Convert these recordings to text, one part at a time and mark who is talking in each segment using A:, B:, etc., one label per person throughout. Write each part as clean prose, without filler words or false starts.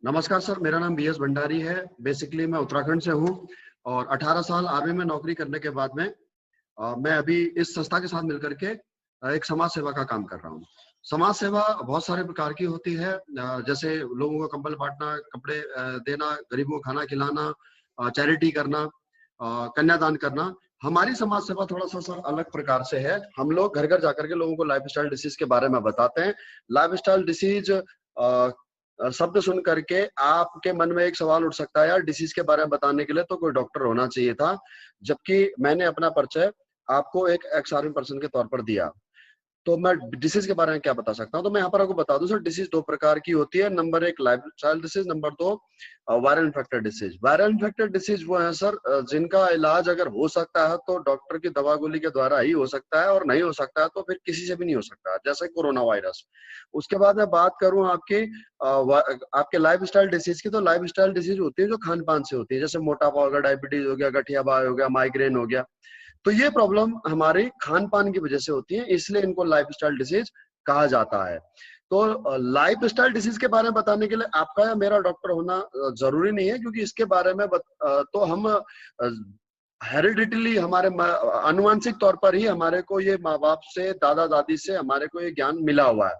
A: नमस्कार सर, मेरा नाम बीएस भंडारी है। बेसिकली मैं उत्तराखंड से हूँ और 18 साल आर्मी में नौकरी करने के बाद में मैं अभी इस संस्था के साथ मिलकर के एक समाज सेवा का काम कर रहा हूँ। समाज सेवा बहुत सारे प्रकार की होती है, जैसे लोगों को कंबल बांटना, कपड़े देना, गरीबों को खाना खिलाना, चैरिटी करना, कन्यादान करना। हमारी समाज सेवा थोड़ा सा सर अलग प्रकार से है। हम लोग घर घर जाकर के लोगों को लाइफस्टाइल डिसीज के बारे में बताते हैं। लाइफस्टाइल डिसीज शब्द सुन करके आपके मन में एक सवाल उठ सकता है, यार डिसीज के बारे में बताने के लिए तो कोई डॉक्टर होना चाहिए था, जबकि मैंने अपना परिचय आपको एक एक्स आर्मी पर्सन के तौर पर दिया। तो मैं डिसीज के बारे में क्या बता सकता हूँ? तो मैं यहाँ पर आपको बता दूं सर, डिसीज दो प्रकार की होती है। नंबर एक लाइफस्टाइल डिसीज, नंबर दो viral infected disease. Viral infected disease वो है सर जिनका इलाज अगर हो सकता है तो डॉक्टर की दवा गोली के द्वारा ही हो सकता है, और नहीं हो सकता है तो फिर किसी से भी नहीं हो सकता, जैसे कोरोना वायरस। उसके बाद मैं बात करूं आपके लाइफ स्टाइल डिसीज की, तो लाइफ स्टाइल डिसीज होती है जो खान पान से होती है, जैसे मोटापा हो गया, डायबिटीज हो गया, गठियाबाई हो गया, माइग्रेन हो गया। तो ये प्रॉब्लम हमारे खान पान की वजह से होती है, इसलिए इनको लाइफस्टाइल डिसीज कहा जाता है। तो लाइफस्टाइल डिसीज के बारे में बताने के लिए आपका या मेरा डॉक्टर होना जरूरी नहीं है, क्योंकि इसके बारे में तो हम हेरिडिटली हमारे आनुवंशिक तौर पर ही हमारे को ये माँ बाप से, दादा दादी से हमारे को ये ज्ञान मिला हुआ है।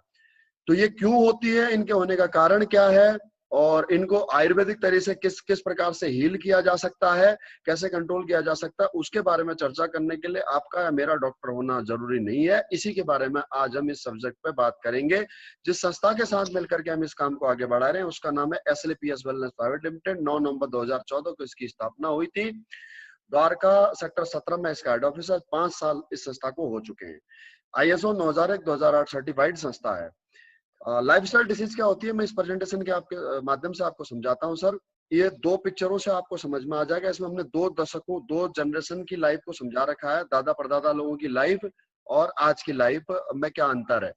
A: तो ये क्यों होती है, इनके होने का कारण क्या है, और इनको आयुर्वेदिक तरीके से किस किस प्रकार से हील किया जा सकता है, कैसे कंट्रोल किया जा सकता है, उसके बारे में चर्चा करने के लिए आपका या मेरा डॉक्टर होना जरूरी नहीं है। इसी के बारे में आज हम इस सब्जेक्ट पे बात करेंगे। जिस संस्था के साथ मिलकर के हम इस काम को आगे बढ़ा रहे हैं उसका नाम है SLPS वेलनेस प्राइवेट लिमिटेड। 9 नवंबर 2014 को इसकी स्थापना हुई थी। द्वारका सेक्टर 17 में इसका हेड ऑफिस है। 5 साल इस संस्था को हो चुके हैं। ISO 9001-2008 सर्टिफाइड संस्था है। लाइफस्टाइल डिसीज क्या होती है, मैं इस प्रेजेंटेशन के आपके माध्यम से आपको समझाता हूं सर। ये दो पिक्चरों से आपको समझ में आ जाएगा। इसमें हमने 2 दशकों, 2 जनरेशन की लाइफ को समझा रखा है, दादा परदादा लोगों की लाइफ और आज की लाइफ में क्या अंतर है।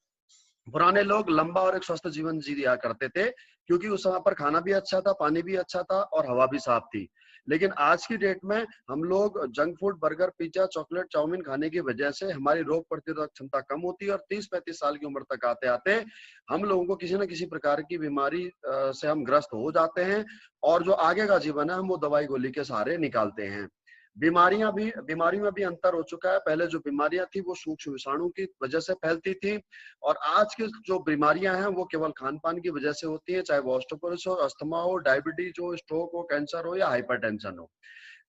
A: पुराने लोग लंबा और एक स्वस्थ जीवन जी लिया करते थे, क्योंकि उस समय पर खाना भी अच्छा था, पानी भी अच्छा था और हवा भी साफ थी। लेकिन आज की डेट में हम लोग junk food, burger, pizza, chocolate, chowmein खाने की वजह से हमारी रोग प्रतिरोधक क्षमता कम होती है और 30-35 साल की उम्र तक आते आते हम लोगों को किसी न किसी प्रकार की बीमारी से हम ग्रस्त हो जाते हैं, और जो आगे का जीवन है हम वो दवाई गोली के सहारे निकालते हैं। बीमारियों में भी अंतर हो चुका है। पहले जो बीमारियां थी वो सूक्ष्म विषाणु की वजह से फैलती थी, और आज की जो बीमारियां हैं वो केवल खान पान की वजह से होती है, चाहे वो ऑस्टियोपोरोसिस हो, अस्थमा हो, डायबिटीज हो, स्ट्रोक हो, कैंसर हो या हाइपरटेंशन हो।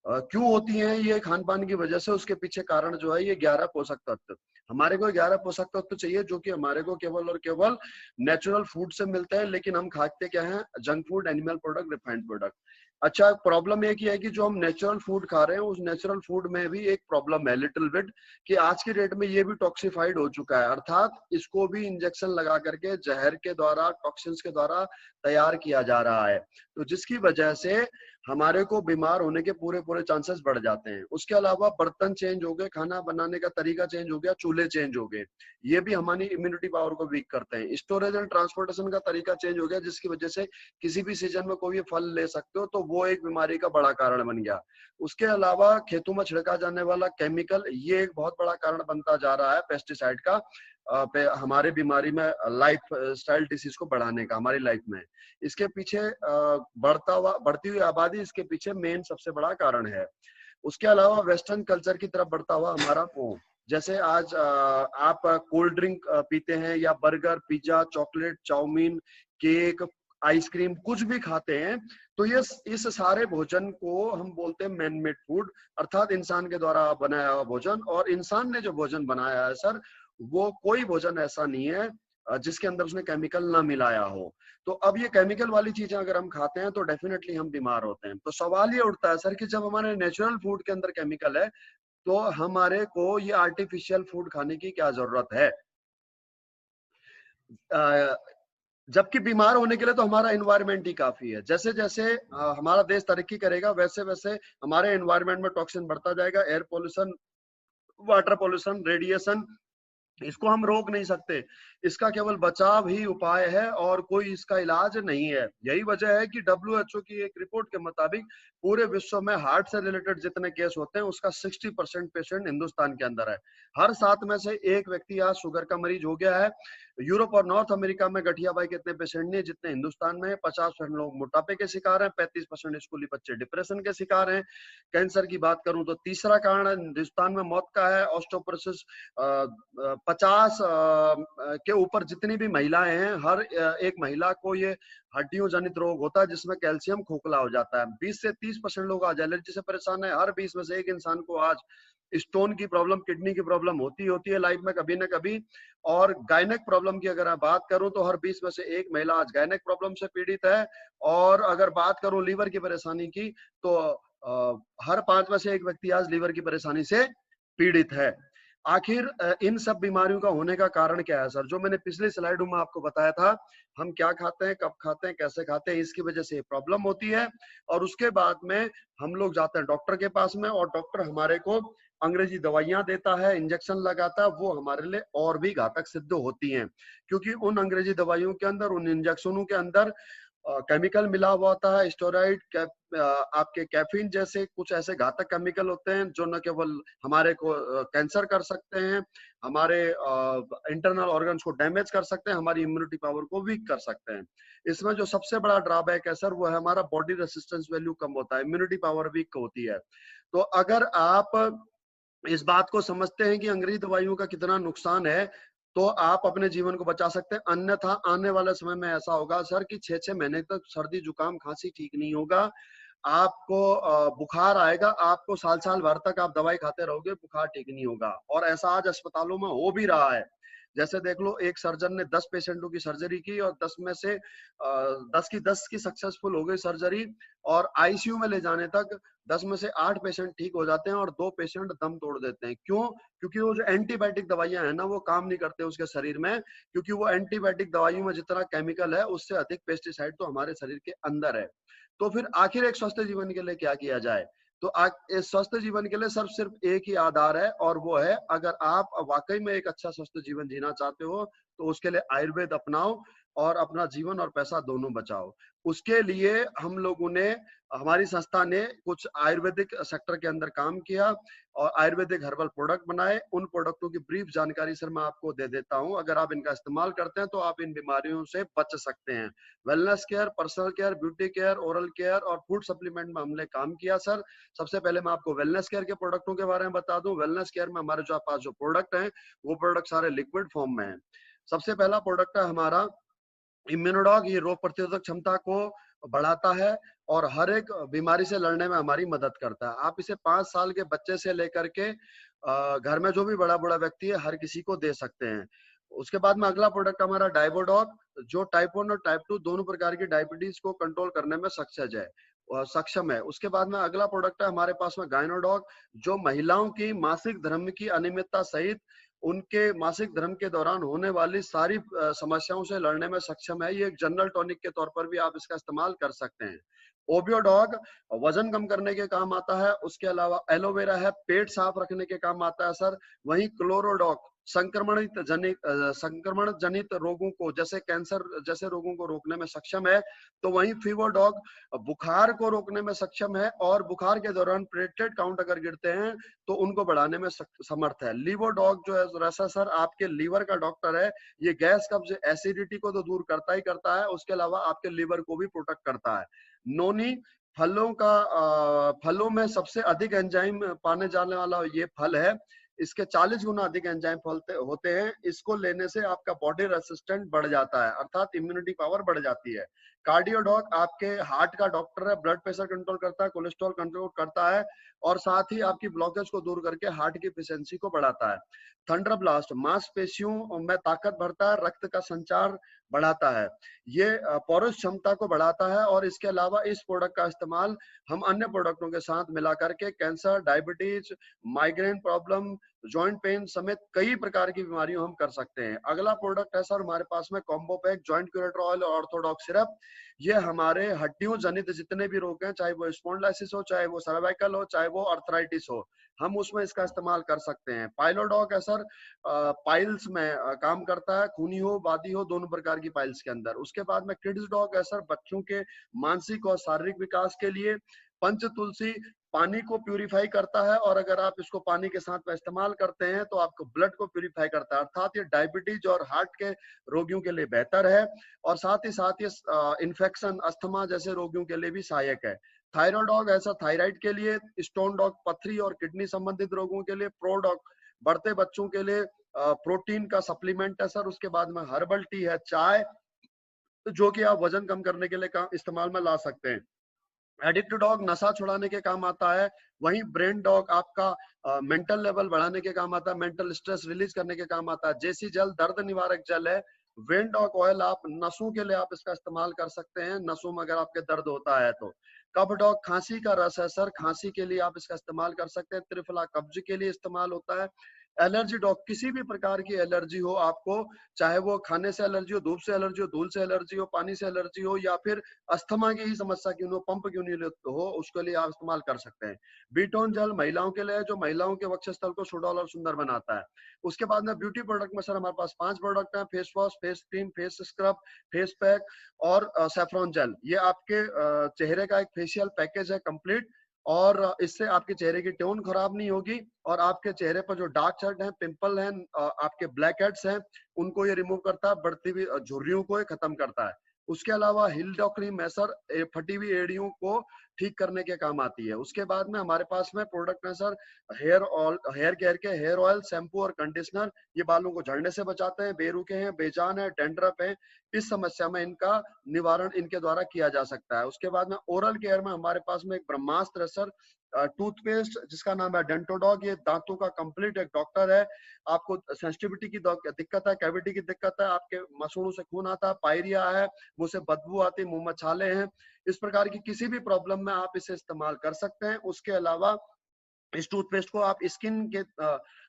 A: क्यों होती हैं ये खान पान की वजह से? उसके पीछे कारण जो है ये 11 पोषक तत्व। हमारे को 11 पोषक तत्व चाहिए जो कि हमारे को केवल और केवल नेचुरल फूड से मिलते हैं, लेकिन हम खाते क्या है? Junk food, animal product, refined product. अच्छा, प्रॉब्लम एक ही है कि जो हम नेचुरल फूड खा रहे हैं उस नेचुरल फूड में भी एक प्रॉब्लम है लिटिल बिट, कि आज की डेट में ये भी टॉक्सिफाइड हो चुका है, अर्थात इसको भी इंजेक्शन लगा करके जहर के द्वारा, टॉक्सिन्स के द्वारा तैयार किया जा रहा है। तो जिसकी वजह से हमारे को बीमार होने के पूरे पूरे चांसेस बढ़ जाते हैं। उसके अलावा बर्तन चेंज हो गए, खाना बनाने का तरीका चेंज हो गया, चूल्हे चेंज हो गए, ये भी हमारी इम्यूनिटी पावर को वीक करते हैं। स्टोरेज एंड ट्रांसपोर्टेशन का तरीका चेंज हो गया, जिसकी वजह से किसी भी सीजन में कोई भी फल ले सकते हो, तो वो एक बीमारी का बड़ा कारण बन गया। उसके अलावा खेतों में छिड़का जाने वाला केमिकल, ये एक बहुत बड़ा कारण बनता जा रहा है पेस्टिसाइड का, हमारे बीमारी में, लाइफ स्टाइल डिसीज को बढ़ाने का हमारी लाइफ में। इसके पीछे बढ़ती हुई आबादी इसके पीछे मेन सबसे बड़ा कारण है। उसके अलावा वेस्टर्न कल्चर की तरफ बढ़ता हुआ हमारा जैसे आज आप कोल्ड ड्रिंक पीते हैं या burger, pizza, chocolate, chowmein, cake, ice cream कुछ भी खाते हैं, तो ये इस सारे भोजन को हम बोलते हैं मैन मेड फूड, अर्थात इंसान के द्वारा बनाया हुआ भोजन। और इंसान ने जो भोजन बनाया है सर, वो कोई भोजन ऐसा नहीं है जिसके अंदर उसने केमिकल ना मिलाया हो। तो अब ये केमिकल वाली चीजें अगर हम खाते हैं तो डेफिनेटली हम बीमार होते हैं। तो सवाल ये उठता है सर कि जब हमारे नेचुरल फूड के अंदर केमिकल है, तो हमारे को ये आर्टिफिशियल फूड खाने की क्या जरूरत है? जबकि बीमार होने के लिए तो हमारा एनवायरनमेंट ही काफी है। जैसे जैसे हमारा देश तरक्की करेगा, वैसे वैसे हमारे एनवायरनमेंट में टॉक्सिन बढ़ता जाएगा। Air pollution, water pollution, radiation, इसको हम रोक नहीं सकते। इसका केवल बचाव ही उपाय है और कोई इसका इलाज नहीं है। यही वजह है कि WHO की एक रिपोर्ट के मुताबिक पूरे विश्व में हार्ट से रिलेटेड जितने केस होते हैं उसका 60% पेशेंट हिंदुस्तान के अंदर है। हर 7 में से 1 व्यक्ति आज शुगर का मरीज हो गया है। यूरोप और नॉर्थ अमेरिका में गठिया बाई के इतने पेशेंट नहीं जितने हिंदुस्तान में है। 50% लोग मोटापे के शिकार हैं, 35% स्कूली बच्चे डिप्रेशन के शिकार हैं। कैंसर की बात करूं तो तीसरा कारण हिंदुस्तान में मौत का है ऑस्टियोपोरोसिस। 50 के ऊपर जितनी भी महिलाएं हैं, हर एक महिला को ये हड्डियों जनित रोग होता है जिसमें कैल्शियम खोखला हो जाता है। 20 से 30% लोग आज एलर्जी से परेशान है। हर 20 में से एक इंसान को आज स्टोन की प्रॉब्लम, किडनी की प्रॉब्लम होती है लाइफ में कभी ना कभी। और गायनेक प्रॉब्लम की अगर मैं बात करूं तो हर 20 में से एक महिला आज गायनेक प्रॉब्लम से पीड़ित है। और अगर बात करूं लीवर की परेशानी की तो हर 5 में से एक व्यक्ति आज लीवर की परेशानी से पीड़ित है। आखिर इन सब बीमारियों का होने का कारण क्या है सर? जो मैंने पिछली स्लाइड में आपको बताया था, हम क्या खाते हैं, कब खाते हैं, कैसे खाते हैं, इसकी वजह से प्रॉब्लम होती है। और उसके बाद में हम लोग जाते हैं डॉक्टर के पास में, और डॉक्टर हमारे को अंग्रेजी दवाइयां देता है, इंजेक्शन लगाता है, वो हमारे लिए और भी घातक सिद्ध होती हैं, क्योंकि उन अंग्रेजी दवाइयों के अंदर, उन इंजेक्शनों के अंदर केमिकल मिला हुआ होता है, स्टेरॉइड, आपके कैफीन जैसे कुछ ऐसे घातक केमिकल होते हैं जो न केवल हमारे को कैंसर कर सकते हैं, हमारे इंटरनल ऑर्गन्स को डैमेज कर सकते हैं, हमारी इम्यूनिटी पावर को वीक कर सकते हैं। इसमें जो सबसे बड़ा ड्रॉबैक है सर, वो है हमारा बॉडी रेसिस्टेंस वैल्यू कम होता है, इम्यूनिटी पावर वीक होती है। तो अगर आप इस बात को समझते हैं कि अंग्रेजी दवाइयों का कितना नुकसान है, तो आप अपने जीवन को बचा सकते हैं। अन्यथा आने वाले समय में ऐसा होगा सर कि 6-6 महीने तक सर्दी जुकाम खांसी ठीक नहीं होगा, आपको बुखार आएगा, आपको साल भर तक आप दवाई खाते रहोगे, बुखार ठीक नहीं होगा। और ऐसा आज अस्पतालों में हो भी रहा है। जैसे देख लो, एक सर्जन ने 10 पेशेंटों की सर्जरी की और 10 में से 10 की सक्सेसफुल हो गई सर्जरी, और आईसीयू में ले जाने तक 10 में से 8 पेशेंट ठीक हो जाते हैं और 2 पेशेंट दम तोड़ देते हैं। क्यों? क्योंकि वो जो एंटीबायोटिक दवाइयां हैं ना, वो काम नहीं करते उसके शरीर में, क्योंकि वो एंटीबायोटिक दवाइयों में जितना केमिकल है उससे अधिक पेस्टिसाइड तो हमारे शरीर के अंदर है। तो फिर आखिर एक स्वस्थ जीवन के लिए क्या किया जाए? तो इस स्वस्थ जीवन के लिए सिर्फ एक ही आधार है, और वो है, अगर आप वाकई में एक अच्छा स्वस्थ जीवन जीना चाहते हो तो उसके लिए आयुर्वेद अपनाओ और अपना जीवन और पैसा दोनों बचाओ। उसके लिए हम लोगों ने, हमारी संस्था ने कुछ आयुर्वेदिक सेक्टर के अंदर काम किया और आयुर्वेदिक हर्बल प्रोडक्ट बनाए। उन प्रोडक्टों की ब्रीफ जानकारी सर मैं आपको दे देता हूं। अगर आप इनका इस्तेमाल करते हैं तो आप इन बीमारियों से बच सकते हैं। Wellness care, personal care, beauty care, oral care और फूड सप्लीमेंट में हमने काम किया सर। सबसे पहले मैं आपको वेलनेस केयर के प्रोडक्टों के बारे में बता दूं। वेलनेस केयर में हमारे जो पास जो प्रोडक्ट हैं, वो प्रोडक्ट सारे लिक्विड फॉर्म में है। सबसे पहला प्रोडक्ट है हमारा इम्यूनोडॉग। ये रोग प्रतिरोधक क्षमता को बढ़ाता है और हर एक बीमारी से लड़ने में हमारी मदद करता है। आप इसे 5 साल के बच्चे से लेकर के घर में जो भी बड़ा व्यक्ति है, हर किसी को दे सकते हैं। उसके बाद में अगला प्रोडक्ट हमारा डायबोडॉग, जो टाइप 1 और टाइप 2 दोनों प्रकार की डायबिटीज को कंट्रोल करने में सक्षम है। उसके बाद में अगला प्रोडक्ट है हमारे पास में गायनोडॉग, जो महिलाओं की मासिक धर्म की अनियमितता सहित उनके मासिक धर्म के दौरान होने वाली सारी समस्याओं से लड़ने में सक्षम है। ये एक जनरल टॉनिक के तौर पर भी आप इसका इस्तेमाल कर सकते हैं। ओबियोडॉग वजन कम करने के काम आता है। उसके अलावा एलोवेरा है, पेट साफ रखने के काम आता है सर। वहीं क्लोरोडॉग संक्रमण जनित रोगों को, जैसे कैंसर जैसे रोगों को रोकने में सक्षम है। तो वहीं फीवरडॉग बुखार को रोकने में सक्षम है, और बुखार के दौरान प्लेटलेट काउंट अगर गिरते हैं तो उनको बढ़ाने में समर्थ है। लीवोडॉग जो है रसा सर, आपके लीवर का डॉक्टर है। ये गैस, कब्ज, एसिडिटी को तो दूर करता ही करता है, उसके अलावा आपके लीवर को भी प्रोटेक्ट करता है। नोनी फलों में सबसे अधिक एंजाइम पाने जाने वाला ये फल है। इसके 40 गुना अधिक एंजाइम होते हैं। इसको लेने से आपका बॉडी रेसिस्टेंट बढ़ जाता है, अर्थात इम्यूनिटी पावर बढ़ जाती है। कार्डियोडॉग आपके हार्ट का डॉक्टर है, ब्लड प्रेशर कंट्रोल करता है, कोलेस्ट्रॉल कंट्रोल करता है, और साथ ही आपकी ब्लॉकेज को दूर करके हार्ट की एफिशिएंसी को बढ़ाता है। थंडरब्लास्ट मांसपेशियों में ताकत भरता है, रक्त का संचार बढ़ाता है, ये पौरुष क्षमता को बढ़ाता है। और इसके अलावा इस प्रोडक्ट का इस्तेमाल हम अन्य प्रोडक्टों के साथ मिला करके cancer, diabetes, migraine problem, joint pain समेत कई प्रकार की बीमारियों हम कर सकते हैं। अगला प्रोडक्ट है सर हमारे पास में combo pack, joint curator oil और ऑर्थोडॉक्स सिरप। ये हमारे हड्डियों जनित जितने भी रोग हैं, चाहे वो स्पॉन्डिलाइसिस हो, चाहे वो सर्वाइकल हो, चाहे वो अर्थराइटिस हो, हम उसमें इसका इस्तेमाल कर सकते हैं। पाइलोडॉग है सर, पाइल्स में काम करता है, खूनी हो, बादी हो, दोनों प्रकार की पाइल्स के अंदर। उसके बाद में किड्स डॉग है सर, बच्चों के मानसिक और शारीरिक विकास के लिए। पंच तुलसी पानी को प्यूरिफाई करता है, और अगर आप इसको पानी के साथ में इस्तेमाल करते हैं तो आपको ब्लड को प्यूरिफाई करता है, अर्थात ये डायबिटीज और हार्ट के रोगियों के लिए बेहतर है, और साथ ही ये इन्फेक्शन, अस्थमा जैसे रोगियों के लिए भी सहायक है। थायराइड डॉग ऐसा थायराइड के लिए, स्टोन डॉग पथरी और किडनी संबंधित रोगों के लिए, प्रो डॉग बढ़ते बच्चों के लिए प्रोटीन का सप्लीमेंट है सर। उसके बाद में हर्बल टी है, चाय, जो कि आप वजन कम करने के लिए इस्तेमाल में ला सकते हैं। एडिक्ट डॉग नशा छुड़ाने के काम आता है, वहीं ब्रेन डॉग आपका मेंटल लेवल बढ़ाने के काम आता है, मेंटल स्ट्रेस रिलीज करने के काम आता है। जेसी जल दर्द निवारक जल है। वेन डॉग ऑयल आप नसों के लिए आप इसका इस्तेमाल कर सकते हैं, नसों में अगर आपके दर्द होता है तो। कफ डॉग खांसी का रस है सर, खांसी के लिए आप इसका इस्तेमाल कर सकते हैं। त्रिफला कब्ज के लिए इस्तेमाल होता है। एलर्जी डॉग किसी भी प्रकार की एलर्जी हो आपको, चाहे वो खाने से एलर्जी हो, धूप से एलर्जी हो, धूल से एलर्जी हो, पानी से एलर्जी हो, या फिर अस्थमा की ही समस्या क्यों हो, पंप क्यों नहीं हो, उसके लिए आप इस्तेमाल कर सकते हैं। बीटोन जल महिलाओं के लिए, जो महिलाओं के वक्षस्थल को सुडौल और सुंदर बनाता है। उसके बाद में ब्यूटी प्रोडक्ट में सर हमारे पास 5 प्रोडक्ट हैं, face wash, face cream, face scrub, face pack और सैफरॉन जेल। ये आपके चेहरे का एक फेशियल पैकेज है कंप्लीट, और इससे आपके चेहरे की टोन खराब नहीं होगी, और आपके चेहरे पर जो डार्क सर्कल हैं, पिंपल हैं, आपके ब्लैक हेड्स हैं, उनको ये रिमूव करता है, बढ़ती हुई झुर्रियों को ये खत्म करता है। उसके अलावा हिल डॉग क्रीम है सर, फटी हुई एड़ियों को ठीक करने के काम आती है। उसके बाद में हमारे पास में प्रोडक्ट है sir hair oil, hair care के हेयर ऑयल, शैम्पू और कंडीशनर। ये बालों को झड़ने से बचाते हैं, बेरुखे हैं, बेजान है, डेंड्रफ है, इस समस्या में इनका निवारण इनके द्वारा किया जा सकता है। उसके बाद में ओरल केयर में हमारे पास में एक ब्रह्मास्त्र है सर, टूथपेस्ट जिसका नाम है डेंटोडॉग। ये दांतों का कंप्लीट एक डॉक्टर है। आपको सेंसिटिविटी की दिक्कत है, कैविटी की दिक्कत है, आपके मसूड़ों से खून आता है, पायरिया है, मुंह से बदबू आती है, मुंह में छाले हैं, इस प्रकार की किसी भी प्रॉब्लम में आप इसे इस्तेमाल कर सकते हैं। उसके अलावा इस टूथपेस्ट को आप स्किन के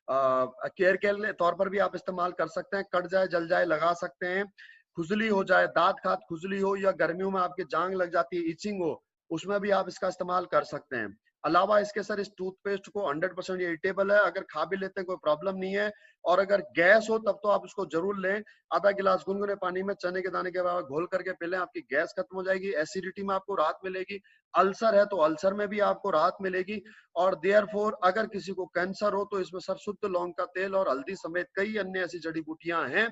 A: केयर के तौर पर भी आप इस्तेमाल कर सकते हैं। कट जाए, जल जाए, लगा सकते हैं। खुजली हो जाए, दांत खात खुजली हो, या गर्मियों में आपकी जांग लग जाती है, इचिंग हो, उसमें भी आप इसका इस्तेमाल कर सकते हैं। अलावा इसके सर इस टूथपेस्ट को 100% ये ईटेबल है, अगर खा भी लेते हैं कोई प्रॉब्लम नहीं है। और अगर गैस हो तब तो आप इसको जरूर लें, आधा गिलास गुनगुने पानी में चने के दाने के बराबर घोल करके पी लें, आपकी गैस खत्म हो जाएगी, एसिडिटी में आपको राहत मिलेगी। अल्सर है तो अल्सर में भी आपको राहत मिलेगी। और देयरफॉर अगर किसी को कैंसर हो तो इसमें सर शुद्ध लौंग का तेल और हल्दी समेत कई अन्य ऐसी जड़ी बूटियां हैं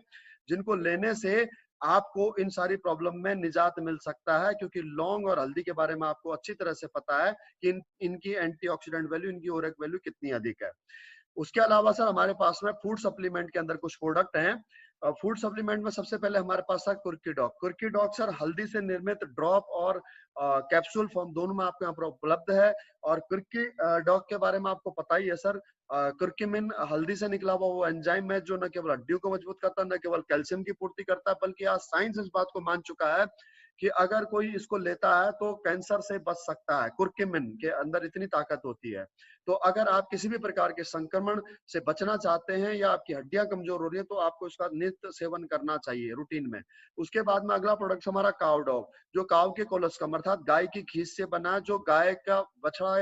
A: जिनको लेने से आपको इन सारी प्रॉब्लम में निजात मिल सकता है, क्योंकि लौंग और हल्दी के बारे में आपको अच्छी तरह से पता है कि इनकी एंटीऑक्सीडेंट वैल्यू, इनकी ओरेक वैल्यू कितनी अधिक है। उसके अलावा सर हमारे पास में फूड सप्लीमेंट के अंदर कुछ प्रोडक्ट हैं। फूड सप्लीमेंट में सबसे पहले हमारे पास है कुर्की डॉग। कुर्की डॉग सर हल्दी से निर्मित ड्रॉप और कैप्सूल फॉर्म दोनों में आपके यहाँ पर उपलब्ध है। और कुर्की डॉग के बारे में आपको पता ही है सर, कुर्क्यूमिन हल्दी से निकला हुआ वो एंजाइम है जो न केवल हड्डियों को मजबूत करता है, न केवल कैल्शियम की पूर्ति करता है, बल्कि आज साइंस इस बात को मान चुका है कि अगर कोई इसको लेता है तो कैंसर से बच सकता है। कुर्क्यूमिन के अंदर इतनी ताकत होती है। तो अगर आप किसी भी प्रकार के संक्रमण से बचना चाहते हैं या आपकी हड्डियां कमजोर हो रही है तो आपको इसका नित्य सेवन करना चाहिए रूटीन में। उसके बाद में अगला प्रोडक्ट हमारा काव डॉग, जो काव के कोलोस्कम अर्थात गाय की खीस से बना, जो गाय का बछड़ा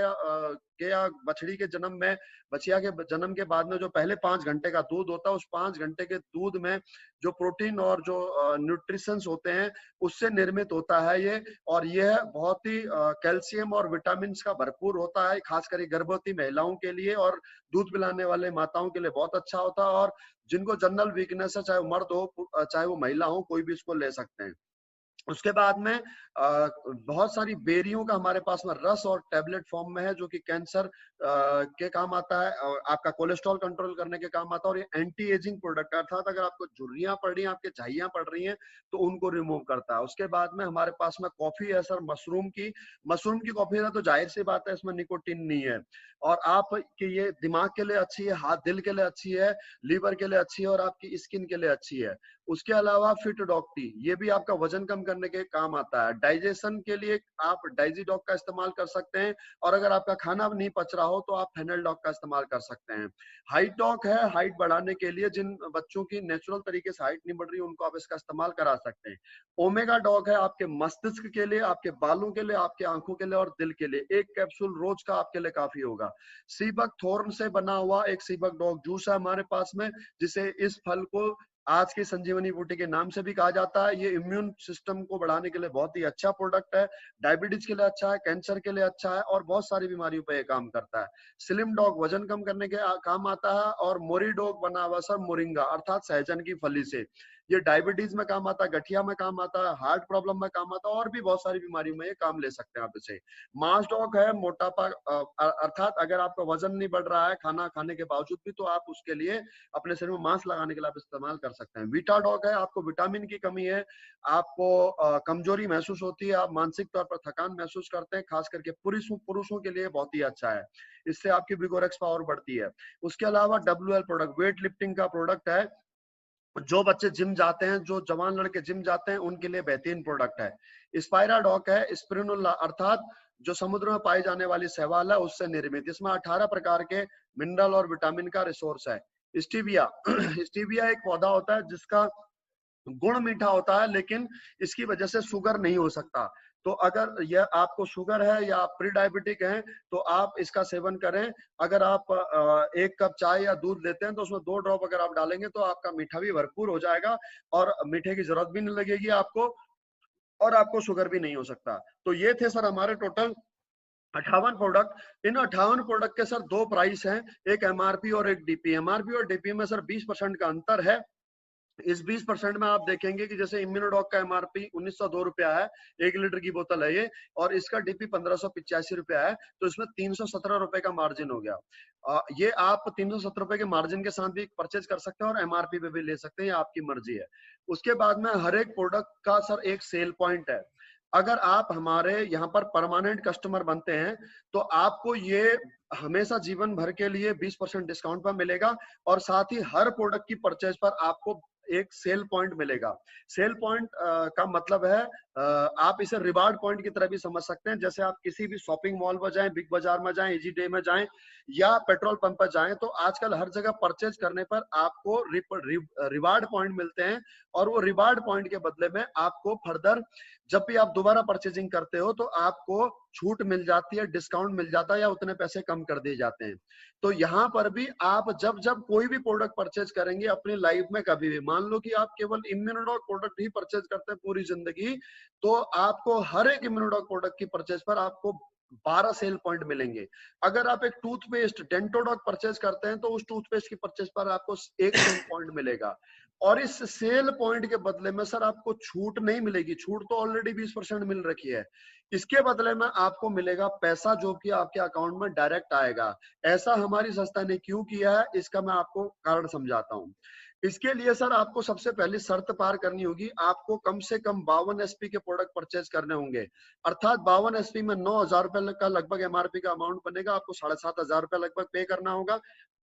A: या बछड़ी के जन्म में, बछिया के जन्म के बाद में जो पहले 5 घंटे का दूध होता है, उस 5 घंटे के दूध में जो प्रोटीन और जो न्यूट्रिशंस होते हैं उससे निर्मित होता है ये। और यह बहुत ही कैल्शियम और विटामिन का भरपूर होता है, खासकर गर्भवती महिलाओं के लिए और दूध पिलाने वाले माताओं के लिए बहुत अच्छा होता है। और जिनको जनरल वीकनेस है, चाहे वो मर्द हो चाहे वो महिला हो, कोई भी इसको ले सकते हैं। उसके बाद में बहुत सारी बेरियों का हमारे पास में रस और टैबलेट फॉर्म में है, जो कि कैंसर के काम आता है और आपका कोलेस्ट्रॉल कंट्रोल करने के काम आता है। और ये एंटी एजिंग प्रोडक्ट है, अर्थात अगर आपको झुर्रियां पड़ रही हैं, आपके झाइयां पड़ रही हैं, तो उनको रिमूव करता है। उसके बाद में हमारे पास में कॉफी है सर, मशरूम की कॉफी है, तो जाहिर सी बात है इसमें निकोटीन नहीं है, और आप कि ये दिमाग के लिए अच्छी है, हाथ दिल के लिए अच्छी है, लीवर के लिए अच्छी है, और आपकी स्किन के लिए अच्छी है। उसके अलावा फिट डॉग टी, ये भी आपका वजन कम करने के काम आता है। डाइजेशन के लिए आप डाइजी डॉग का इस्तेमाल कर सकते हैं, और अगर आपका खाना नहीं पच रहा हो तो आप फेनल डॉग का इस्तेमाल कर सकते हैं। हाइट डॉग है, हाइट बढ़ाने के लिए, जिन बच्चों की नेचुरल तरीके से हाइट नहीं बढ़ रही उनको आप इसका इस्तेमाल करा सकते हैं। ओमेगा डॉग है आपके मस्तिष्क के लिए, आपके बालों के लिए, आपके आंखों के लिए और दिल के लिए। एक कैप्सूल रोज का आपके लिए काफी होगा। सीबक थोर्न से बना हुआ एक सीबक डॉग जूस है हमारे पास में, जिसे इस फल को आज की संजीवनी बूटी के नाम से भी कहा जाता है। ये इम्यून सिस्टम को बढ़ाने के लिए बहुत ही अच्छा प्रोडक्ट है, डायबिटीज के लिए अच्छा है, कैंसर के लिए अच्छा है और बहुत सारी बीमारियों पे ये काम करता है। स्लिम डॉग वजन कम करने के काम आता है। और मोरी डॉग बना हुआ सर मोरिंगा अर्थात सहजन की फली से, ये डायबिटीज में काम आता है, गठिया में काम आता है, हार्ट प्रॉब्लम में काम आता है और भी बहुत सारी बीमारियों में ये काम ले सकते हैं आप इसे। मास डॉग है मोटापा अर्थात अगर आपका वजन नहीं बढ़ रहा है खाना खाने के बावजूद भी, तो आप उसके लिए अपने शरीर में मांस लगाने के लिए आप इस्तेमाल कर सकते हैं। वीटा डॉग है, आपको विटामिन की कमी है, आपको कमजोरी महसूस होती है, आप मानसिक तौर पर थकान महसूस करते हैं, खास करके पुरुषों के लिए बहुत ही अच्छा है, इससे आपकी विगोरेक्स पावर बढ़ती है। उसके अलावा WL प्रोडक्ट वेट लिफ्टिंग का प्रोडक्ट है, जो बच्चे जिम जाते हैं, जो जवान लड़के जिम जाते हैं, उनके लिए बेहतरीन प्रोडक्ट है। स्पाइरा डॉक है स्पिरुलिना अर्थात जो समुद्र में पाई जाने वाली शैवाल है उससे निर्मित, इसमें 18 प्रकार के मिनरल और विटामिन का रिसोर्स है। स्टीविया स्टीविया एक पौधा होता है जिसका गुण मीठा होता है, लेकिन इसकी वजह से शुगर नहीं हो सकता। तो अगर यह आपको शुगर है या आप प्री डायबिटिक हैं तो आप इसका सेवन करें। अगर आप 1 कप चाय या दूध लेते हैं तो उसमें 2 ड्रॉप अगर आप डालेंगे तो आपका मीठा भी भरपूर हो जाएगा और मीठे की जरूरत भी नहीं लगेगी आपको और आपको शुगर भी नहीं हो सकता। तो ये थे सर हमारे टोटल 58 प्रोडक्ट। इन 58 प्रोडक्ट के सर 2 प्राइस हैं, एक एमआरपी और एक डीपी। एमआरपी और डीपी में सर 20% का अंतर है। इस 20% में आप देखेंगे कि जैसे इम्यूनोडॉक का एमआरपी 1902 रुपया है, 1 लीटर की बोतल है ये, और इसका डीपी 1585 रुपया है, तो इसमें 317 रुपए का मार्जिन हो गया। ये आप 370 रुपए के मार्जिन के साथ भी परचेज कर सकते हैं और एमआरपी पे भी ले सकते हैं, ये आपकी मर्जी है। उसके बाद में हर एक प्रोडक्ट का सर एक सेल पॉइंट है। अगर आप हमारे यहाँ पर परमानेंट कस्टमर बनते हैं तो आपको ये हमेशा जीवन भर के लिए 20% डिस्काउंट पर मिलेगा और साथ ही हर प्रोडक्ट की परचेज पर आपको एक सेल पॉइंट मिलेगा। सेल पॉइंट का मतलब है आप इसे रिवार्ड पॉइंट की तरह भी समझ सकते हैं। जैसे आप किसी भी शॉपिंग मॉल में जाएं, बिग बाजार में जाएं, इजी डे में जाएं या पेट्रोल पंप पर जाएं, तो आजकल हर जगह परचेज करने पर आपको रिवार्ड पॉइंट मिलते हैं और वो रिवार्ड पॉइंट के बदले में आपको फर्दर जब भी आप दोबारा परचेजिंग करते हो तो आपको छूट मिल जाती है, डिस्काउंट मिल जाता है या उतने पैसे कम कर दिए जाते हैं। तो यहाँ पर भी आप जब जब कोई भी प्रोडक्ट परचेज करेंगे अपनी लाइफ में, कभी भी मान लो कि आप केवल इम्यूनोडॉक प्रोडक्ट ही परचेज करते हैं पूरी जिंदगी, तो आपको हर एक इम्यूनोडॉक प्रोडक्ट की परचेज पर आपको 12 सेल पॉइंट मिलेंगे। अगर आप एक टूथपेस्ट डेंटोडॉक परचेज करते हैं तो उस टूथपेस्ट की परचेज पर आपको 1 सेल पॉइंट मिलेगा और इस सेल पॉइंट के बदले में सर आपको छूट नहीं मिलेगी, छूट तो ऑलरेडी 20% मिल रखी है, इसके बदले में आपको मिलेगा पैसा जो कि आपके अकाउंट में डायरेक्ट आएगा। ऐसा हमारी संस्था ने क्यों किया है इसका मैं आपको कारण समझाता हूँ। इसके लिए सर आपको सबसे पहले शर्त पार करनी होगी, आपको कम से कम 52 एसपी के प्रोडक्ट परचेज करने होंगे, अर्थात 52 एसपी में 9,000 रुपए का लगभग एमआरपी का अमाउंट बनेगा, आपको 7,500 रुपए लगभग पे करना होगा।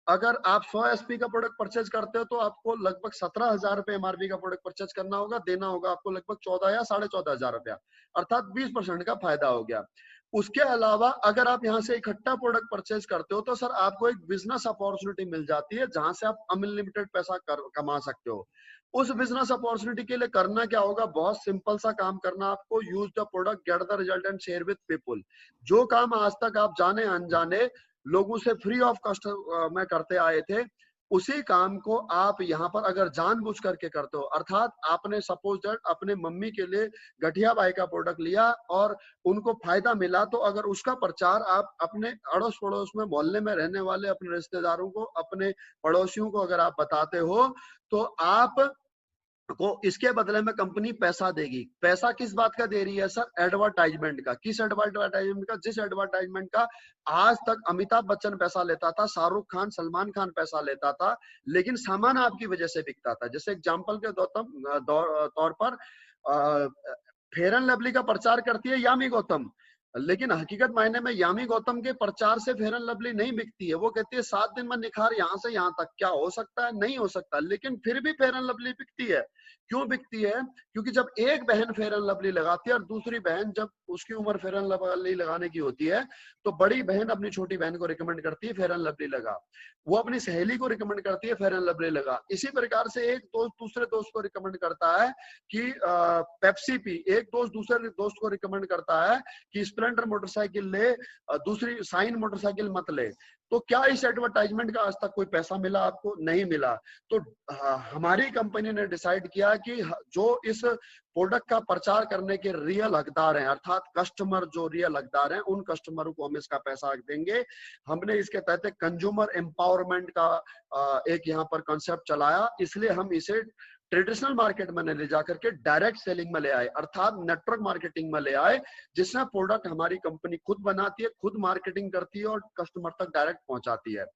A: अगर आप 100 एसपी का प्रोडक्ट परचेज करते हो तो आपको लगभग 17,000 रुपए एमआरपी का प्रोडक्ट परचेज करना होगा, देना होगा आपको लगभग 14 या 14,500 रुपया, अर्थात 20% का फायदा हो गया। उसके अलावा अगर आप यहाँ से इकट्ठा प्रोडक्ट परचेज करते हो तो सर आपको एक बिजनेस अपॉर्चुनिटी मिल जाती है जहां से आप अनलिमिटेड पैसा कमा सकते हो। उस बिजनेस अपॉर्चुनिटी के लिए करना क्या होगा, बहुत सिंपल सा काम करना आपको, use the product get the result and share with people. जो काम आज तक आप जाने अनजाने लोगों से फ्री ऑफ कॉस्ट में करते आए थे, उसी काम को आप यहाँ पर अगर जानबूझ करके करते हो, अर्थात आपने सपोज दैट अपने मम्मी के लिए गठिया बाई का प्रोडक्ट लिया और उनको फायदा मिला, तो अगर उसका प्रचार आप अपने अड़ोस पड़ोस में मोहल्ले में रहने वाले अपने रिश्तेदारों को, अपने पड़ोसियों को अगर आप बताते हो तो आप को इसके बदले में कंपनी पैसा देगी। पैसा किस बात का दे रही है सर, एडवर्टाइजमेंट का। किस एडवर्टाइजमेंट का, जिस एडवर्टाइजमेंट का आज तक अमिताभ बच्चन पैसा लेता था, शाहरुख खान, सलमान खान पैसा लेता था, लेकिन सामान आपकी वजह से बिकता था। जैसे एग्जाम्पल के तौर पर फेयर एंड लवली का प्रचार करती है यामी गौतम, लेकिन हकीकत मायने में यामी गौतम के प्रचार से फेयर एंड लवली नहीं बिकती है। वो कहती है 7 दिन में निखार यहाँ से यहाँ तक, क्या हो सकता है, नहीं हो सकता, लेकिन फिर भी फेयर एंड लवली बिकती है। क्यों बिकती है, क्योंकि जब एक बहन फेयर एंड लवली लगाती है और दूसरी बहन जब उसकी उम्र फेयर एंड लवली लगाने की होती है तो बड़ी बहन अपनी छोटी बहन को रिकमेंड करती है फेयर एंड लवली लगा, वो अपनी सहेली को रिकमेंड करती है फेयर एंड लवली लगा। इसी प्रकार से एक दोस्त दूसरे दोस्त को रिकमेंड करता है कि पेप्सी पी, एक दोस्त दूसरे दोस्त को रिकमेंड करता है कि स्प्लेंडर मोटरसाइकिल ले, दूसरी साइन मोटरसाइकिल मत ले। तो क्या इस एडवर्टाइजमेंट का आज तक कोई पैसा मिला आपको? नहीं मिला। तो हमारी कंपनी ने डिसाइड किया कि जो इस प्रोडक्ट का प्रचार करने के रियल हकदार हैं, अर्थात कस्टमर जो रियल हकदार हैं, उन कस्टमरों को हम इसका पैसा देंगे। हमने इसके तहत कंज्यूमर एम्पावरमेंट का एक यहाँ पर कॉन्सेप्ट चलाया, इसलिए हम इसे ट्रेडिशनल मार्केट में ले जाकर के डायरेक्ट सेलिंग में ले आए, अर्थात नेटवर्क मार्केटिंग में ले आए, जिसमें प्रोडक्ट हमारी कंपनी खुद बनाती है, खुद मार्केटिंग करती है और कस्टमर तक डायरेक्ट पहुंचाती है।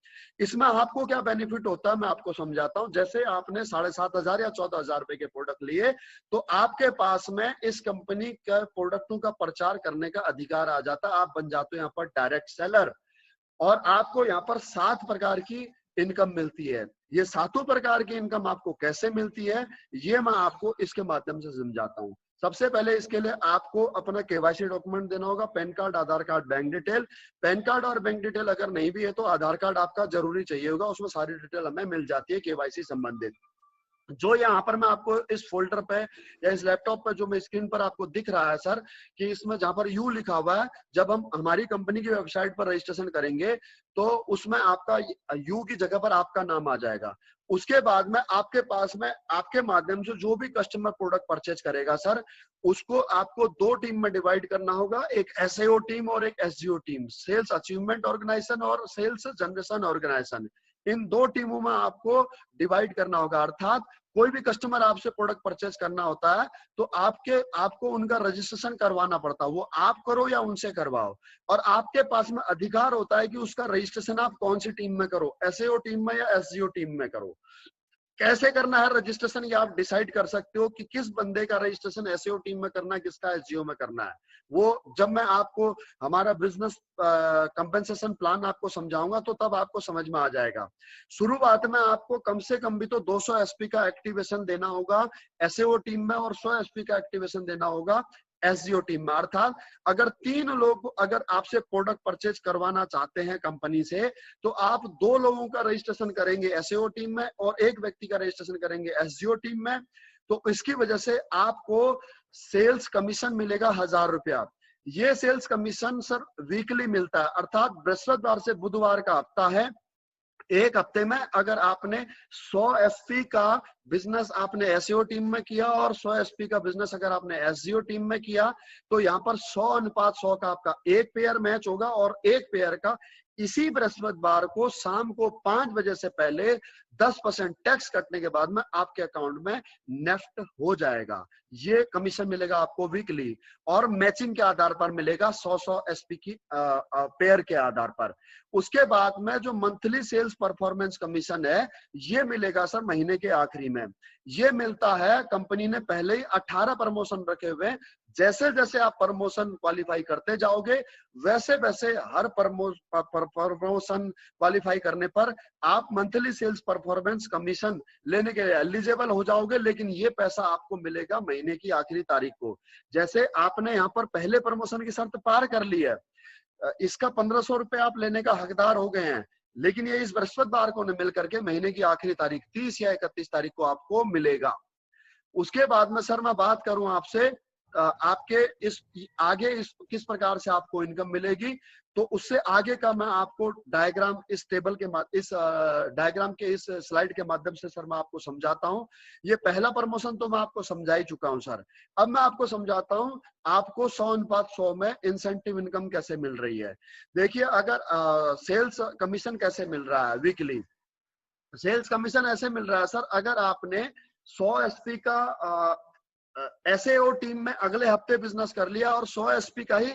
A: इसमें आपको क्या बेनिफिट होता है मैं आपको समझाता हूं। जैसे आपने 7,500 या 14,000 रुपए के प्रोडक्ट लिए, तो आपके पास में इस कंपनी के प्रोडक्टों का प्रचार करने का अधिकार आ जाता है। आप बन जाते हो यहाँ पर डायरेक्ट सेलर और आपको यहाँ पर 7 प्रकार की इनकम मिलती है। ये 7 प्रकार की इनकम आपको कैसे मिलती है, ये मैं आपको इसके माध्यम से समझाता हूँ। सबसे पहले इसके लिए आपको अपना केवाईसी डॉक्यूमेंट देना होगा, PAN card, Aadhaar card, bank detail. PAN card और बैंक डिटेल अगर नहीं भी है तो आधार कार्ड आपका जरूरी चाहिए होगा, उसमें सारी डिटेल हमें मिल जाती है केवाईसी संबंधित। जो यहाँ पर मैं आपको इस फोल्डर पे या इस लैपटॉप पे जो मैं स्क्रीन पर आपको दिख रहा है सर, कि इसमें जहां पर यू लिखा हुआ है, जब हम हमारी कंपनी की वेबसाइट पर रजिस्ट्रेशन करेंगे तो उसमें आपका यू की जगह पर आपका नाम आ जाएगा। उसके बाद में आपके पास में आपके माध्यम से जो भी कस्टमर प्रोडक्ट परचेज करेगा सर, उसको आपको 2 टीम में डिवाइड करना होगा, एक एसएओ टीम और एक एसजीओ टीम, सेल्स अचीवमेंट ऑर्गेनाइजेशन और सेल्स जनरेशन ऑर्गेनाइजेशन। इन 2 टीमों में आपको डिवाइड करना होगा। अर्थात कोई भी कस्टमर आपसे प्रोडक्ट परचेज करना होता है तो आपको उनका रजिस्ट्रेशन करवाना पड़ता है, वो आप करो या उनसे करवाओ, और आपके पास में अधिकार होता है कि उसका रजिस्ट्रेशन आप कौन सी टीम में करो, एसएओ टीम में या एसजीओ टीम में करो। कैसे करना है रजिस्ट्रेशन, ये आप डिसाइड कर सकते हो कि किस बंदे का रजिस्ट्रेशन एसईओ टीम में करना है, किसका एसजीओ में करना है। वो जब मैं आपको हमारा बिजनेस कंपेंसेशन प्लान आपको समझाऊंगा तो तब आपको समझ में आ जाएगा। शुरुआत में आपको कम से कम भी तो 200 एसपी का एक्टिवेशन देना होगा एसईओ टीम में और 100 एसपी का एक्टिवेशन देना होगा एसजीओ टीम में। अर्थात अगर 3 लोग अगर आपसे प्रोडक्ट परचेज करवाना चाहते हैं कंपनी से, तो आप 2 लोगों का रजिस्ट्रेशन करेंगे एसईओ टीम में और 1 व्यक्ति का रजिस्ट्रेशन करेंगे एसजीओ टीम में। तो इसकी वजह से आपको सेल्स कमीशन मिलेगा 1000 रुपया। ये सेल्स कमीशन सर वीकली मिलता है, अर्थात बृहस्पतिवार से बुधवार का हफ्ता है। एक हफ्ते में अगर आपने 100 एसपी का बिजनेस आपने एसईओ टीम में किया और 100 एसपी का बिजनेस अगर आपने एसजीओ टीम में किया, तो यहाँ पर 100:100 का आपका एक पेयर मैच होगा और एक पेयर का इसी बृहस्पतिवार को शाम को 5 बजे से पहले 10% टैक्स कटने के बाद में आपके अकाउंट में नेफ्ट हो जाएगा। ये कमीशन मिलेगा आपको वीकली और मैचिंग के आधार पर मिलेगा 100 एसपी की पेयर के आधार पर। उसके बाद में जो मंथली सेल्स परफॉर्मेंस कमीशन है, ये मिलेगा सर महीने के आखिरी में। ये मिलता है, कंपनी ने पहले ही 18 प्रमोशन रखे हुए, जैसे जैसे आप प्रमोशन क्वालिफाई करते जाओगे वैसे वैसे हर प्रमोशन क्वालिफाई करने पर आप मंथली सेल्स परफॉर्मेंस कमीशन लेने के लिए एलिजिबल हो जाओगे। लेकिन ये पैसा आपको मिलेगा महीने की आखिरी तारीख को। जैसे आपने यहाँ पर पहले प्रमोशन की शर्त पार कर ली है, इसका 1500 रुपए आप लेने का हकदार हो गए हैं, लेकिन ये इस बृहस्पतिवार को मिल करके महीने की आखिरी तारीख 30 या 31 तारीख को आपको मिलेगा। उसके बाद में सर मैं बात करूं आपसे आपके इस आगे किस प्रकार से आपको इनकम मिलेगी, तो उससे आगे का मैं आपको डायग्राम इस टेबल के इस डायग्राम के इस स्लाइड के माध्यम से सर मैं आपको समझाता हूं। ये पहला प्रमोशन तो मैं आपको समझा ही चुका हूं सर। अब मैं आपको समझाता हूं आपको 100:100 में इंसेंटिव इनकम कैसे मिल रही है। देखिए, अगर सेल्स कमीशन कैसे मिल रहा है वीकली, सेल्स कमीशन ऐसे मिल रहा है सर, अगर आपने 100 एसपी का एसएओ टीम में अगले हफ्ते बिजनेस कर लिया और 100 एसपी का ही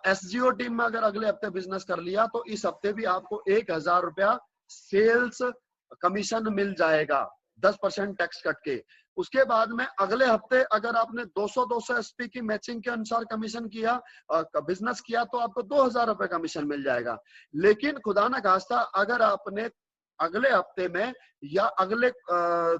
A: एसजीओ टीम में अगर अगले हफ्ते बिजनेस कर लिया, तो इस हफ्ते भी आपको 1000 रुपया सेल्स कमीशन मिल जाएगा 10% टैक्स कट के। उसके बाद में अगले हफ्ते अगर आपने 200 एसपी की मैचिंग के अनुसार कमीशन किया, बिजनेस किया, तो आपको 2000 रुपए कमीशन मिल जाएगा। लेकिन खुदा ना खास्ता अगर आपने अगले हफ्ते में या अगले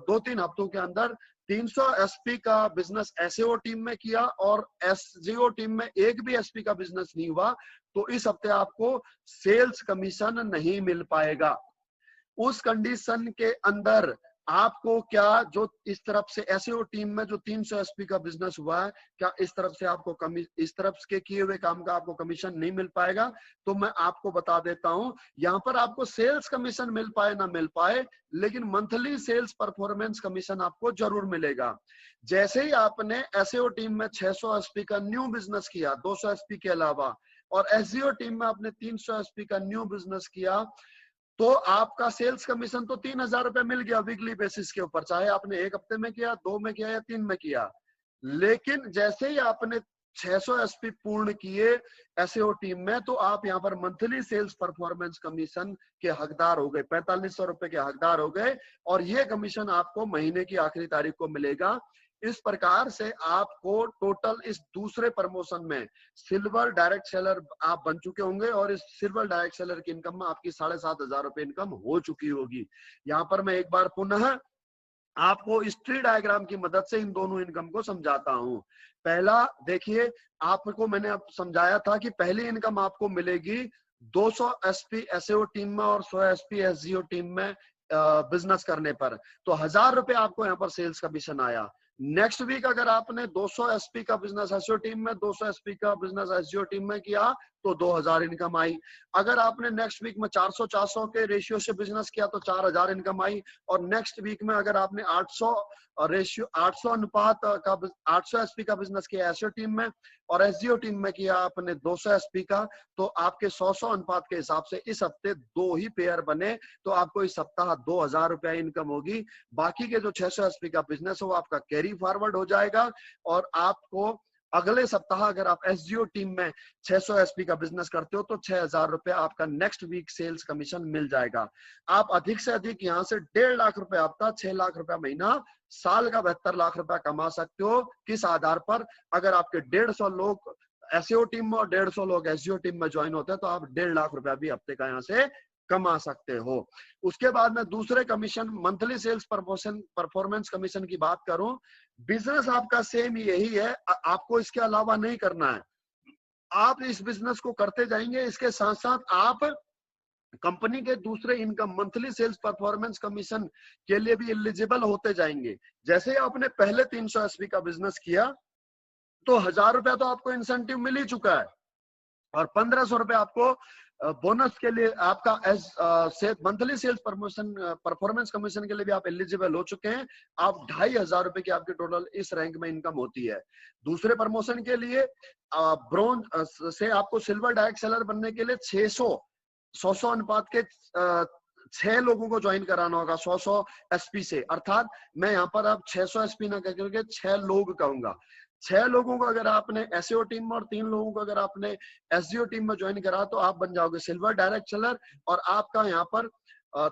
A: 2-3 हफ्तों के अंदर 300 एसपी का बिजनेस एसएओ टीम में किया और एसजीओ टीम में एक भी एसपी का बिजनेस नहीं हुआ, तो इस हफ्ते आपको सेल्स कमीशन नहीं मिल पाएगा। उस कंडीशन के अंदर आपको क्या जो इस तरफ से एसईओ टीम में जो 300 एसपी का बिजनेस हुआ है, क्या इस तरफ से आपको इस तरफ के किए हुए काम का आपको कमीशन नहीं मिल पाएगा? तो मैं आपको बता देता हूं, यहाँ पर आपको सेल्स कमीशन मिल पाए ना मिल पाए, लेकिन मंथली सेल्स परफॉर्मेंस कमीशन आपको जरूर मिलेगा। जैसे ही आपने एसईओ टीम में 600 एसपी का न्यू बिजनेस किया 200 एसपी के अलावा, और एसईओ टीम में आपने 300 एसपी का न्यू बिजनेस किया, तो आपका सेल्स कमीशन तो 3,000 रुपए मिल गया वीकली बेसिस के ऊपर, चाहे आपने 1 हफ्ते में किया, 2 में किया या 3 में किया। लेकिन जैसे ही आपने 600 एसपी पूर्ण किए एसईओ टीम में, तो आप यहाँ पर मंथली सेल्स परफॉर्मेंस कमीशन के हकदार हो गए, 4500 रुपए के हकदार हो गए, और ये कमीशन आपको महीने की आखिरी तारीख को मिलेगा। इस प्रकार से आपको टोटल इस दूसरे प्रमोशन में सिल्वर डायरेक्ट सेलर आप बन चुके होंगे, और इस सिल्वर डायरेक्ट सेलर की इनकम में आपकी 7,500 रुपए इनकम हो चुकी होगी। यहाँ पर मैं एक बार पुनः आपको इस ट्री डायग्राम की मदद से इन दोनों इनकम को समझाता हूं। पहला देखिए, आपको मैंने अब समझाया था कि पहली इनकम आपको मिलेगी 200 एसपी एसईओ टीम में और 100 एसपी एसजीओ टीम में बिजनेस करने पर, तो 1,000 रुपए आपको यहाँ पर सेल्स कमीशन आया। नेक्स्ट वीक अगर आपने 200 एसपी का बिजनेस एसईओ टीम में, 200 एसपी का बिजनेस एसजीओ टीम में किया, तो 2,000 इनकम आई। अगर आपने नेक्स्ट वीक में 400-400 के रेशियो से बिजनेस किया तो 4,000 इनकम आई। और नेक्स्ट वीक में अगर आपने 800 रेशियो 800 अनुपात का 800 एसपी का बिजनेस किया एसईओ टीम में, और एसजीओ टीम में किया आपने 200 एसपी का, तो आपके 100 अनुपात के हिसाब से इस हफ्ते 2 ही पेयर बने, तो आपको इस सप्ताह 2,000 रुपया इनकम होगी। बाकी के जो 600 एसपी का बिजनेस हो आपका कैरी फॉरवर्ड हो जाएगा, और आपको अगले सप्ताह अगर आप एसजीओ टीम में 600 एसपी का बिजनेस करते हो तो 6,000 रुपए आपका नेक्स्ट वीक सेल्स कमीशन मिल जाएगा। आप अधिक से अधिक यहाँ से 1.5 लाख रुपए हफ्ता, 6 लाख रुपया महीना, साल का 72 लाख रुपया कमा सकते हो। किस आधार पर? अगर आपके 150 लोग एसईओ टीम में और 150 लोग एसजीओ टीम में ज्वाइन होते हैं, तो आप 1.5 लाख रुपया भी हफ्ते का यहाँ से कमा सकते हो। उसके बाद में दूसरे commission monthly sales performance commission की बात करूं, बिजनेस आपका सेम यही है, आपको इसके अलावा नहीं करना है। आप इस बिजनेस को करते जाएंगे, इसके साथ साथ आप कंपनी के दूसरे income monthly sales performance commission के लिए भी एलिजिबल होते जाएंगे। जैसे आपने पहले 300 एसपी का बिजनेस किया तो 1,000 रुपया तो आपको इंसेंटिव मिल ही चुका है, और 1,500 रुपए आपको बोनस के लिए आपका मंथली सेल्स परफॉर्मेंस कमीशन के लिए भी आप एलिजिबल हो चुके हैं। आप 2,500 रुपए की आपकी टोटल इस रैंक में इनकम होती है। दूसरे प्रमोशन के लिए ब्रोंज से आपको सिल्वर डायरेक्ट सेलर बनने के लिए 100 अनुपात के 6 लोगों को ज्वाइन कराना होगा 100 एसपी से, अर्थात मैं यहाँ पर अब 600 एसपी ना करके 6 लोग कहूंगा। 6 लोगों को अगर आपने एसईओ टीम में और 3 लोगों को अगर आपने एसजीओ टीम में ज्वाइन करा, तो आप बन जाओगे सिल्वर डायरेक्ट सेलर, और आपका यहाँ पर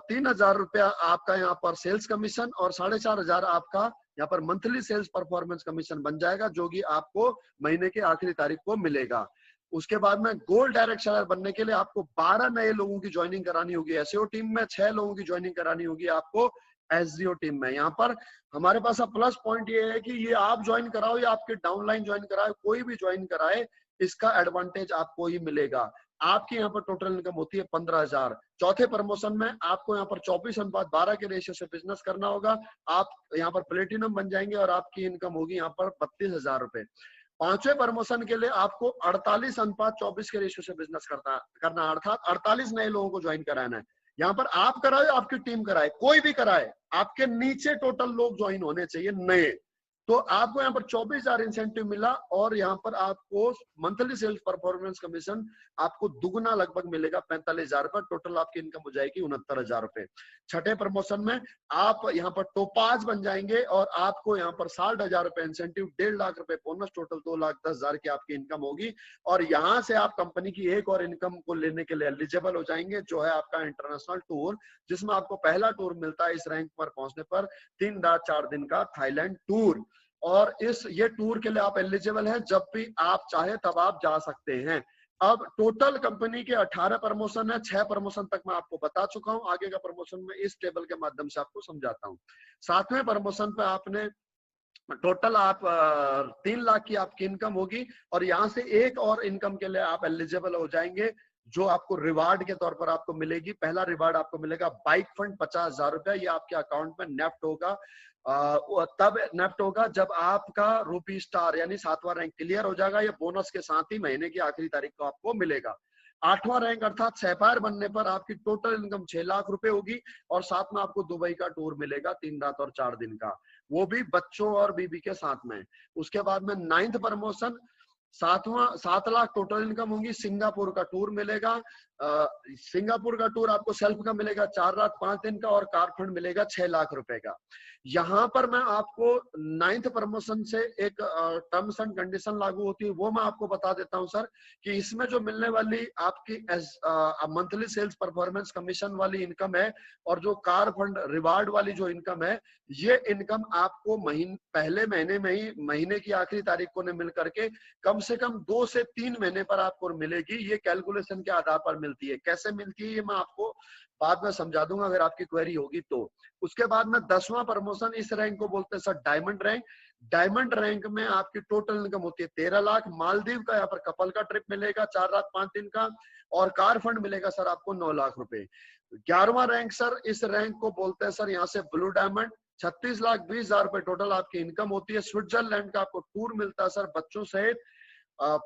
A: 3,000 रुपया आपका यहाँ पर सेल्स कमीशन और 4,500 आपका यहाँ पर मंथली सेल्स परफॉर्मेंस कमीशन बन जाएगा, जो कि आपको महीने की आखिरी तारीख को मिलेगा। उसके बाद में गोल्ड डायरेक्ट सेलर बनने के लिए आपको 12 नए लोगों की ज्वाइनिंग करानी होगी एसईओ टीम में, 6 लोगों की ज्वाइनिंग करानी होगी आपको एसजीओ टीम में। यहाँ पर हमारे पास अब प्लस पॉइंट ये है कि ये आप ज्वाइन कराओ या आपके डाउनलाइन ज्वाइन कराए, कोई भी ज्वाइन कराए, इसका एडवांटेज आपको ही मिलेगा। आपकी यहाँ पर टोटल इनकम होती है 15,000। चौथे प्रमोशन में आपको यहाँ पर 24:12 के रेशियो से बिजनेस करना होगा। आप यहाँ पर प्लेटिनम बन जाएंगे और आपकी इनकम होगी यहाँ पर 32,000 रुपए। पांचवें प्रमोशन के लिए आपको 48:24 के रेशियो से बिजनेस करना अर्थात 48 नए लोगों को ज्वाइन कराना है। यहाँ पर आप कराए, आपकी टीम कराए, कोई भी कराए, आपके नीचे टोटल लोग ज्वाइन होने चाहिए नए। तो आपको यहाँ पर 24,000 इंसेंटिव मिला, और यहाँ पर आपको मंथली सेल्स परफॉर्मेंस कमीशन आपको दुगना लगभग मिलेगा 45,000 रुपए। टोटल आपकी इनकम हो जाएगी 69,000 रुपए। छठे प्रमोशन में आप यहाँ पर टोपाज बन जाएंगे, और आपको यहाँ पर 60,000 रुपए इंसेंटिव, 1.5 लाख रुपए बोनस, टोटल 2,10,000 की आपकी इनकम होगी। और यहाँ से आप कंपनी की एक और इनकम को लेने के लिए एलिजिबल हो जाएंगे, जो है आपका इंटरनेशनल टूर, जिसमें आपको पहला टूर मिलता है इस रैंक पर पहुंचने पर 3 रात 4 दिन का थाईलैंड टूर। और ये टूर के लिए आप एलिजिबल हैं, जब भी आप चाहे तब आप जा सकते हैं। अब टोटल कंपनी के 18 प्रमोशन है, 6 प्रमोशन तक मैं आपको बता चुका हूं, आगे का प्रमोशन में इस टेबल के माध्यम से आपको समझाता हूं। 7वें प्रमोशन पे आपने टोटल आप 3 लाख की आपकी इनकम होगी, और यहाँ से एक और इनकम के लिए आप एलिजिबल हो जाएंगे, जो आपको रिवार्ड के तौर पर आपको मिलेगी। पहला रिवार्ड आपको मिलेगा बाइक फंड 50,000 रुपया, ये आपके अकाउंट में नेफ्ट होगा। तब नेफ्ट होगा जब आपका रूपी स्टार यानी 7वां रैंक क्लियर हो जाएगा। ये बोनस के साथ ही महीने की आखिरी तारीख को आपको मिलेगा। 8वां रैंक अर्थात सैफायर बनने पर आपकी टोटल इनकम 6 लाख रुपए होगी और साथ में आपको दुबई का टूर मिलेगा 3 रात और 4 दिन का, वो भी बच्चों और बीबी के साथ में। उसके बाद में 9th promotion 7 lakh total income होगी। सिंगापुर का टूर मिलेगा। सिंगापुर का टूर आपको सेल्फ का मिलेगा 4 रात 5 दिन का और कार फंड मिलेगा 6 लाख रुपए का। यहाँ पर मैं आपको 9th प्रमोशन से एक टर्म्स एंड कंडीशन लागू होती है, वो मैं आपको बता देता हूँ सर, कि इसमें जो मिलने वाली आपकी मंथली सेल्स परफॉर्मेंस कमीशन वाली इनकम है और जो कार फंड रिवार्ड वाली जो इनकम है, ये इनकम आपको पहले महीने में ही महीने की आखिरी तारीख को मिल करके कम से कम 2 से 3 महीने पर आपको मिलेगी। ये कैलकुलेशन के आधार पर मिलती है। कैसे मिलती है ये मैं आपको बाद में समझा दूंगा अगर आपकी क्वेरी होगी तो। उसके बाद में 10वां प्रमोशन, इस रैंक को बोलते हैं sir diamond rank. Diamond rank में आपकी टोटल इनकम होती है 13 लाख। मालदीव का यहाँ पर कपल का ट्रिप मिलेगा 4 रात 5 दिन का और कार फंड मिलेगा सर आपको 9 लाख रुपए। 11वां रैंक सर, इस रैंक को बोलते हैं सर यहाँ से ब्लू डायमंड। 36,20,000 रुपए टोटल आपकी इनकम होती है। स्विट्जरलैंड का आपको टूर मिलता है सर बच्चों सहित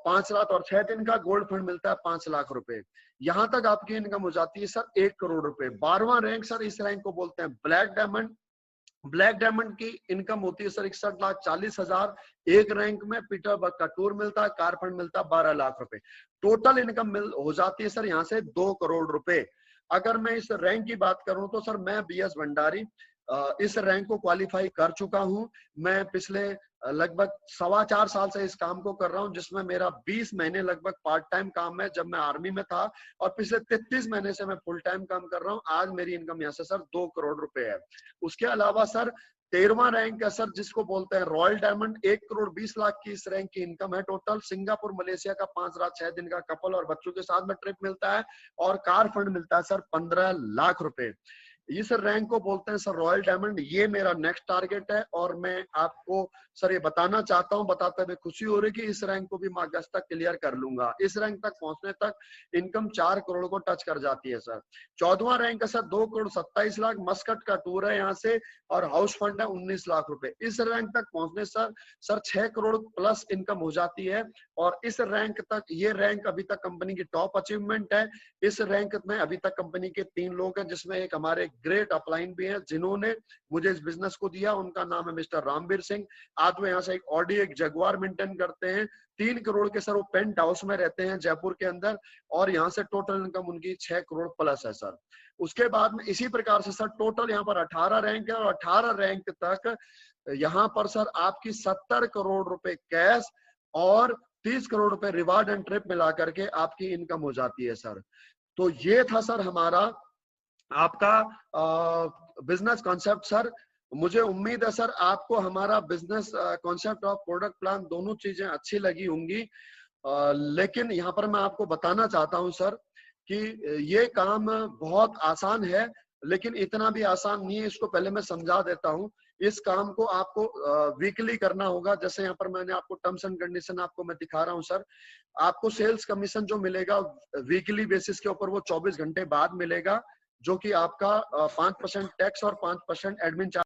A: 5 रात और 6 दिन का। गोल्ड फंड मिलता है 5 लाख रुपए। यहां तक आपकी इनकम हो जाती है सर 1 करोड़ रुपए। 12वां रैंक सर, इस रैंक को बोलते हैं ब्लैक डायमंड। ब्लैक डायमंड की इनकम होती है सर 61,40,000। एक रैंक में पीटरबर्ग का टूर मिलता है, कार फंड मिलता है 12 लाख रुपए। टोटल इनकम हो जाती है सर यहाँ से 2 करोड़ रुपए। अगर मैं इस रैंक की बात करूं तो सर मैं BS भंडारी इस रैंक को क्वालिफाई कर चुका हूं। मैं पिछले लगभग 4.25 साल से इस काम को कर रहा हूं, जिसमें मेरा 20 महीने लगभग पार्ट टाइम काम है जब मैं आर्मी में था और पिछले 33 महीने से मैं फुल टाइम काम कर रहा हूं। आज मेरी इनकम यहाँ से सर 2 करोड़ रुपए है। उसके अलावा सर 13वां रैंक है सर, जिसको बोलते हैं रॉयल डायमंड। 1 करोड़ 20 लाख की इस रैंक की इनकम है टोटल। सिंगापुर मलेशिया का 5 रात 6 दिन का कपल और बच्चों के साथ में ट्रिप मिलता है और कार फंड मिलता है सर 15 लाख रुपए। इस रैंक को बोलते हैं सर रॉयल डायमंड। ये मेरा नेक्स्ट टारगेट है और मैं आपको सर ये बताना चाहता हूं, बताते हुए खुशी हो रही कि इस रैंक को भी मैं अगस्त तक क्लियर कर लूंगा। इस रैंक तक पहुंचने तक इनकम 4 करोड़ को टच कर जाती है सर। 14वां रैंक है सर 2 करोड़ 27 लाख। मस्कट का टूर है यहाँ से और हाउस फंड है 19 लाख रुपए। इस रैंक तक पहुंचने सर 6 करोड़ प्लस इनकम हो जाती है और इस रैंक तक, ये रैंक अभी तक कंपनी की टॉप अचीवमेंट है। इस रैंक में अभी तक कंपनी के 3 लोग हैं, जिसमें एक हमारे ग्रेट अपलाइन भी है जिन्होंने मुझे इस बिजनेस को दिया। उनका नाम है मिस्टर रामवीर सिंह। आज वो यहाँ से एक ऑडी एक जगुआर मेंटेन करते हैं। 3 करोड़ के सर वो पेंट हाउस में रहते हैं जयपुर के अंदर और यहाँ से टोटल इनकम उनकी 6 करोड़ प्लस है सर। उसके बाद में इसी प्रकार से सर टोटल यहाँ पर 18 रैंक है और 18 रैंक तक यहाँ पर सर आपकी 70 करोड़ रुपए कैश और 30 करोड़ रुपए रिवार्ड एंड ट्रिप मिला करके आपकी इनकम हो जाती है सर। तो ये था सर हमारा आपका बिजनेस कॉन्सेप्ट सर। मुझे उम्मीद है सर आपको हमारा बिजनेस कॉन्सेप्ट और प्रोडक्ट प्लान दोनों चीजें अच्छी लगी होंगी। लेकिन यहाँ पर मैं आपको बताना चाहता हूँ सर कि ये काम बहुत आसान है, लेकिन इतना भी आसान नहीं है। इसको पहले मैं समझा देता हूँ। इस काम को आपको वीकली करना होगा। जैसे यहाँ पर मैंने आपको टर्म्स एंड कंडीशन आपको मैं दिखा रहा हूँ सर। आपको सेल्स कमीशन जो मिलेगा वीकली बेसिस के ऊपर वो 24 घंटे बाद मिलेगा, जो कि आपका 5% टैक्स और 5% एडमिन चार्ज